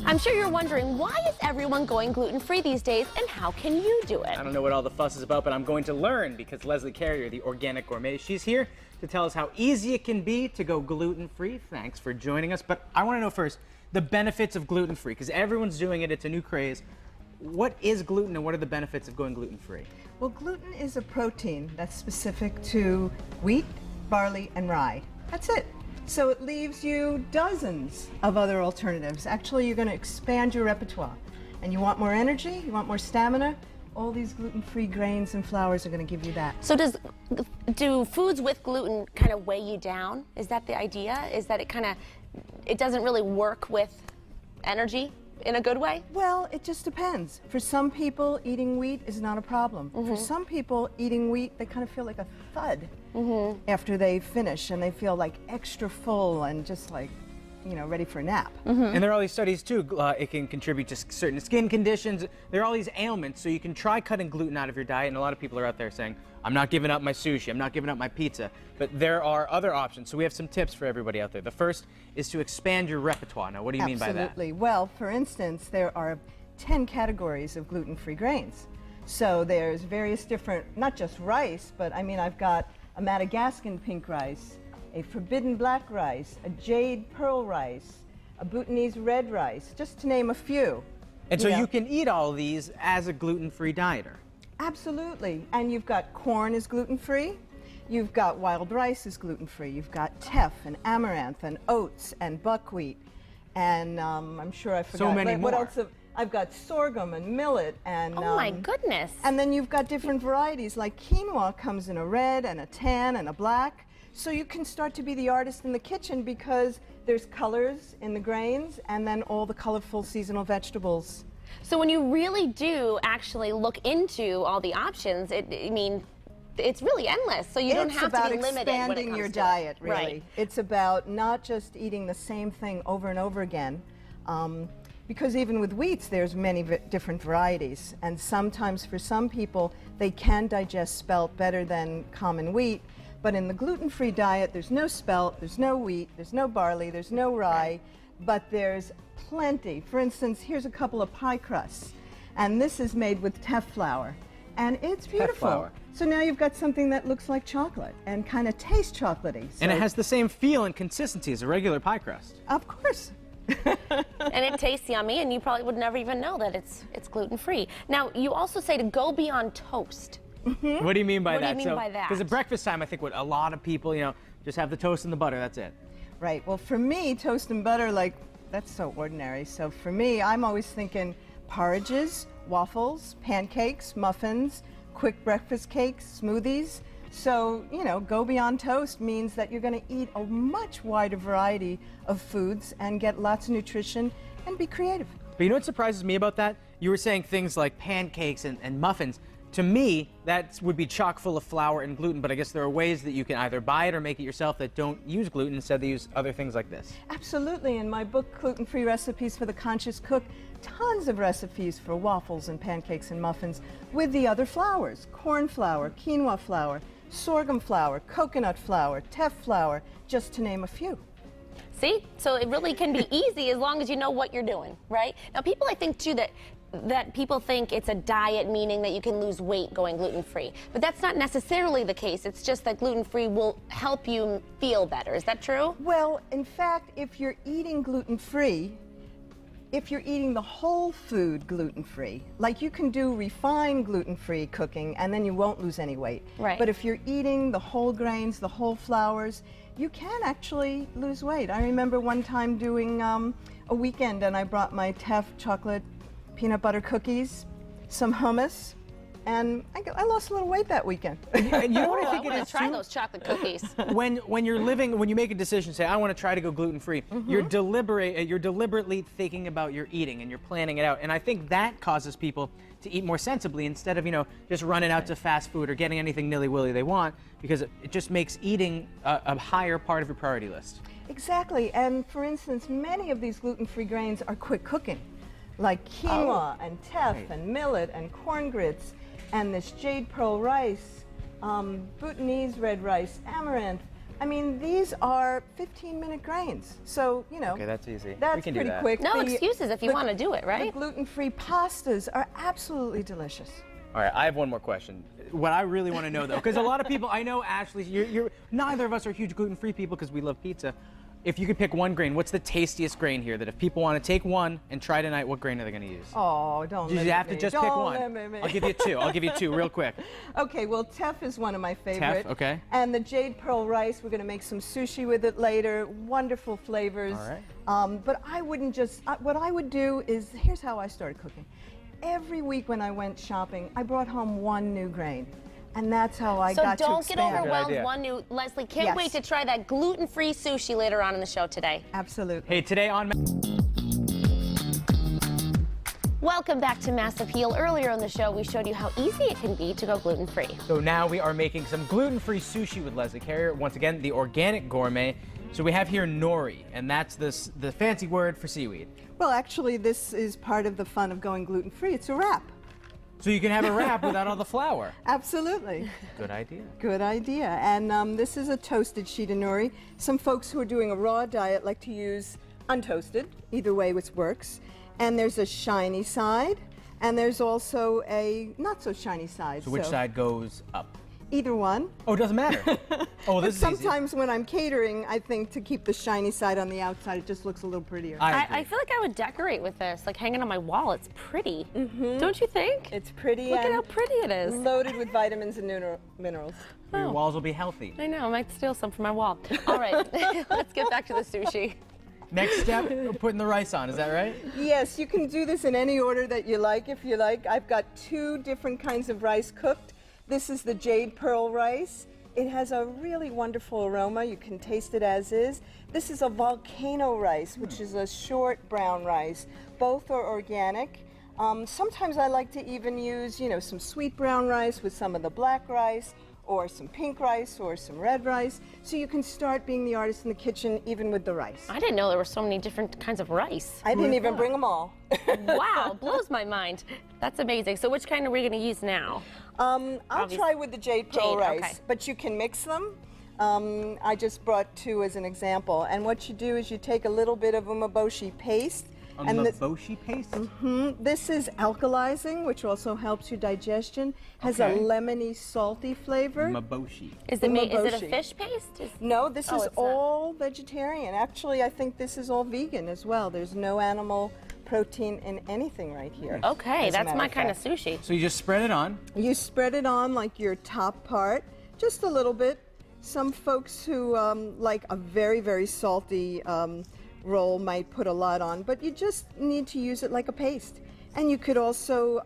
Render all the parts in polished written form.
I'm sure you're wondering, why is everyone going gluten-free these days, and how can you do it? I don't know what all the fuss is about, but I'm going to learn because Leslie Carrier, the organic gourmet, she's here to tell us how easy it can be to go gluten-free. Thanks for joining us. But I want to know first the benefits of gluten-free, because everyone's doing it. It's a new craze. What is gluten and what are the benefits of going gluten-free? Well, gluten is a protein that's specific to wheat, barley, and rye. That's it. So it leaves you dozens of other alternatives. Actually, you're going to expand your repertoire. And you want more energy, you want more stamina, all these gluten-free grains and flours are going to give you that. So do foods with gluten kind of weigh you down? Is that the idea? Is that it doesn't really work with energy in a good way? Well, it just depends. For some people, eating wheat is not a problem. For some people, eating wheat, they kind of feel like a thud after they finish, and they feel like extra full and just like, you know, ready for a nap. And there are all these studies too. It can contribute to certain skin conditions. There are all these ailments, so you can try cutting gluten out of your diet. And a lot of people are out there saying, I'm not giving up my sushi, I'm not giving up my pizza. But there are other options, so we have some tips for everybody out there. The first is to expand your repertoire. Now, what do you mean by that? Absolutely. Well, for instance, there are 10 categories of gluten-free grains. So there's various different, not just rice, but I mean, I've got a Madagascan pink rice, a forbidden black rice, a jade pearl rice, a Bhutanese red rice, just to name a few. And so you can eat all these as a gluten-free dieter. Absolutely. And you've got corn is gluten-free. You've got wild rice is gluten-free. You've got teff and amaranth and oats and buckwheat. And I'm sure I forgot. So many more. What else? I've got sorghum and millet and... Oh my goodness. And then you've got different varieties, like quinoa comes in a red and a tan and a black. So you can start to be the artist in the kitchen because there's colors in the grains and then all the colorful seasonal vegetables. So when you really do actually look into all the options, it's really endless. So you don't have to be limited when it comes to it. It's about expanding your diet, really. Right. It's about not just eating the same thing over and over again. Because even with wheats, there's many different varieties. And sometimes for some people, they can digest spelt better than common wheat. But in the gluten-free diet, there's no spelt, there's no wheat, there's no barley, there's no rye, but there's plenty. For instance, here's a couple of pie crusts. And this is made with teff flour. And it's beautiful. Flour. So now you've got something that looks like chocolate and kind of tastes chocolatey. So And it has the same feel and consistency as a regular pie crust. of course. And it tastes yummy, and you probably would never even know that it's gluten-free. Now, you also say to go beyond toast. What do you mean by that? What do you mean by that? Because at breakfast time, I think what a lot of people, just have the toast and the butter, that's it. Right. Well, for me, toast and butter, that's so ordinary. So for me, I'm always thinking porridges, waffles, pancakes, muffins, quick breakfast cakes, smoothies. So, go beyond toast means that you're going to eat a much wider variety of foods and get lots of nutrition and be creative. But you know what surprises me about that? You were saying things like pancakes and muffins. To me, that would be chock full of flour and gluten, but I guess there are ways that you can either buy it or make it yourself that don't use gluten. Instead, they use other things like this. Absolutely. In my book, Gluten-Free Recipes for the Conscious Cook, tons of recipes for waffles and pancakes and muffins with the other flours: corn flour, quinoa flour, sorghum flour, coconut flour, teff flour, just to name a few. See? So it really can be easy as long as you know what you're doing, right? Now, people, I think, too, that people think it's a diet, meaning that you can lose weight going gluten-free. But that's not necessarily the case. It's just that gluten-free will help you feel better. Is that true? Well, in fact, if you're eating gluten-free, if you're eating the whole food gluten-free, like you can do refined gluten-free cooking and then you won't lose any weight. Right. But if you're eating the whole grains, the whole flours, you can actually lose weight. I remember one time doing a weekend and I brought my Teff chocolate peanut butter cookies, some hummus, and I lost a little weight that weekend. And you know what I think I it is try too? those chocolate cookies. When you make a decision, say I want to try to go gluten-free, you're deliberately thinking about your eating and you're planning it out. And I think that causes people to eat more sensibly instead of just running out to fast food or getting anything nilly-willy they want, because it just makes eating a higher part of your priority list. Exactly. And for instance, many of these gluten-free grains are quick cooking, like quinoa and teff and millet and corn grits and this jade pearl rice, Bhutanese red rice, amaranth. I mean, these are 15-minute grains. So, you know, Okay, that's easy. that's We can do pretty that. quick. No excuses if you want to do it, The right? gluten-free pastas are absolutely delicious. All right, I have one more question. What I really want to know, though, because a lot of people, I know, Ashley, neither of us are huge gluten-free people because we love pizza. If you could pick one grain, what's the tastiest grain here that if people want to take one and try tonight, what grain are they going to use? Oh, don't limit me. You have to just pick Don't one. limit me. I'll give you two. I'll give you two real quick. Okay, well, teff is one of my favorite. okay. And the jade pearl rice, we're going to make some sushi with it later. Wonderful flavors. All right. But I wouldn't just, what I would do is, here's how I started cooking. Every week when I went shopping, I brought home one new grain. And that's how I got to So don't expand. get overwhelmed. idea. One new, Leslie, can't Yes. wait to try that gluten-free sushi later on in the show today. Absolutely. Hey, today on... Welcome back to Mass Appeal. Earlier in the show, we showed you how easy it can be to go gluten-free. So now we are making some gluten-free sushi with Leslie Carrier. Once again, the organic gourmet. So we have here nori, and that's the fancy word for seaweed. Well, actually, this is part of the fun of going gluten-free. It's a wrap. So you can have a wrap without all the flour. Absolutely. Good idea. Good idea. And this is a toasted sheet of nori. Some folks who are doing a raw diet like to use untoasted. Either way, which works. And there's a shiny side, and there's also a not so shiny side. So which side goes up? Either one. Oh, it doesn't matter. Oh, But this is easy. sometimes when I'm catering, I think to keep the shiny side on the outside, it just looks a little prettier. I I feel like I would decorate with this, like hanging on my wall. It's pretty. Don't you think? It's pretty Look at and how pretty it is. loaded with vitamins and minerals. Your walls will be healthy. I know, I might steal some from my wall. All right, let's get back to the sushi. Next step, we're putting the rice on. Is that right? Yes, you can do this in any order that you like, if you like. I've got two different kinds of rice cooked. This is the jade pearl rice. It has a really wonderful aroma. You can taste it as is. This is a volcano rice, which is a short brown rice. Both are organic. Sometimes I like to even use, you know, some sweet brown rice with some of the black rice, or some pink rice, or some red rice. So you can start being the artist in the kitchen even with the rice. I didn't know there were so many different kinds of rice. I didn't even bring them all. Wow, blows my mind. That's amazing. So which kind are we going to use now? I'll try with the jade pearl Jade, rice, okay. but you can mix them. I just brought two as an example. And what you do is you take a little bit of umeboshi paste. And Umeboshi paste? this is alkalizing, which also helps your digestion. Has a Okay. lemony, salty flavor. Umeboshi. Is it a Umeboshi. fish paste? No, this Oh, is it's not. all vegetarian. Actually, I think this is all vegan as well. There's no animal protein in anything right here. Okay, as a that's matter my of kind of fact. sushi. So you just spread it on. You spread it on like your top part, just a little bit. Some folks who like a very, very salty roll might put a lot on, but you just need to use it like a paste. And you could also,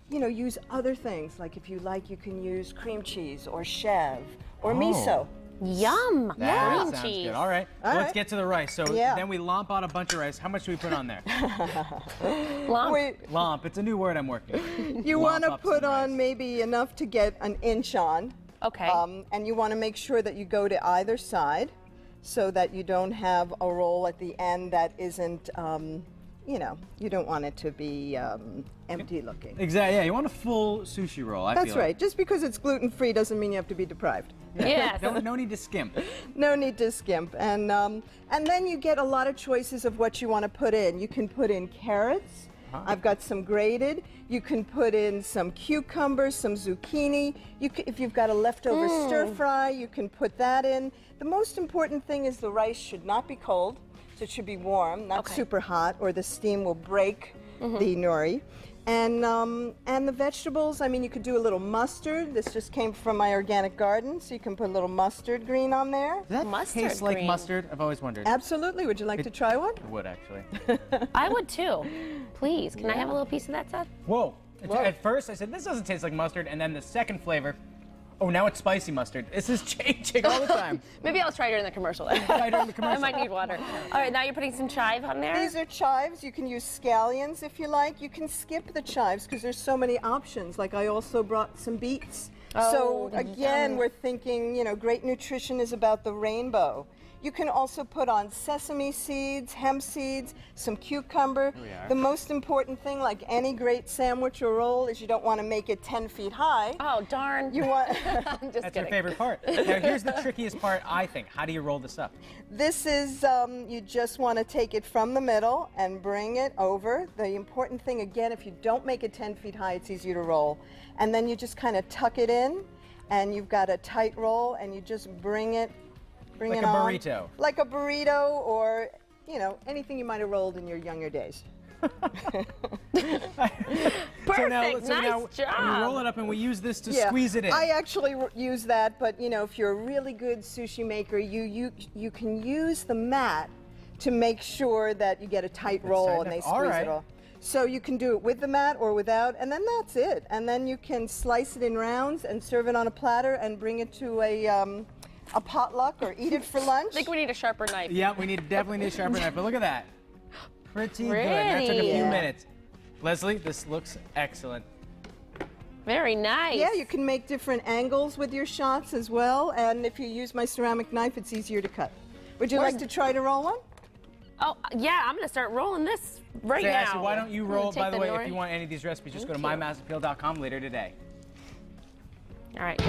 you know, use other things. Like if you like, you can use cream cheese or chev or miso. Yum! That Cream sounds cheese. good. All right. All Let's right. get to the rice. So Yeah. then we lomp out a bunch of rice. How much do we put on there? Lump. Wait, Lomp. It's a new word I'm working with. you Lump want to up put some on rice. maybe enough to get an inch on. Okay. And you want to make sure that you go to either side so that you don't have a roll at the end that isn't, you know, you don't want it to be empty looking. Exactly. Yeah, you want a full sushi roll. I That's feel right. Just because it's gluten-free doesn't mean you have to be deprived. Yes. No need to skimp. No need to skimp. And then you get a lot of choices of what you want to put in. You can put in carrots. I've got some grated. You can put in some cucumbers, some zucchini. If you've got a leftover stir fry, you can put that in. The most important thing is the rice should not be cold, so it should be warm, not Okay. super hot, or the steam will break the nori. And the vegetables, I mean, you could do a little mustard. This just came from my organic garden, so you can put a little mustard green on there. Does that Mustard taste like green. mustard? I've always wondered. Absolutely. Would you like to try one? It would, actually. I would too. Please, can I have a little piece of that, Seth? Whoa. Whoa. At first, I said, this doesn't taste like mustard. And then the second flavor, oh, now it's spicy mustard. This is changing all the time. Maybe I'll try during the commercial. Try during the commercial. I might need water. All right, now you're putting some chive on there. These are chives. You can use scallions if you like. You can skip the chives because there's so many options. Like I also brought some beets. Oh, So again, we're thinking, you know, great nutrition is about the rainbow. You can also put on sesame seeds, hemp seeds, some cucumber. Here we are. The most important thing, like any great sandwich or roll, is you don't want to make it 10 feet high. Oh, darn. You want I'm just That's kidding. your favorite part. Now, here's the trickiest part, I think. How do you roll this up? This is, you just want to take it from the middle and bring it over. The important thing, again, if you don't make it 10 feet high, it's easier to roll. And then you just kind of tuck it in, and you've got a tight roll, and you just bring it Like it a on. burrito. Like a burrito, or, you know, anything you might have rolled in your younger days. Perfect. Nice Nice job. We roll it up and we use this to squeeze it in. I actually use that, but you know, if you're a really good sushi maker, you can use the mat to make sure that you get a tight roll tight and they enough. All squeeze right. it all. So you can do it with the mat or without, and then that's it. And then you can slice it in rounds and serve it on a platter and bring it to a potluck or eat it for lunch. I think we need a sharper knife. Yeah, we definitely need a sharper knife, but look at that. Pretty good. That took a Pretty. few Yeah. minutes. Leslie, this looks excellent. Very nice. Yeah, you can make different angles with your shots as well, and if you use my ceramic knife, it's easier to cut. Would you like to try to roll one? Oh, yeah, I'm going to start rolling this right Say, now. Ashley, why don't you I'm gonna roll, take by the way, nori- if you want any of these recipes, just go to Thank you. mymassappeal.com later today. All right.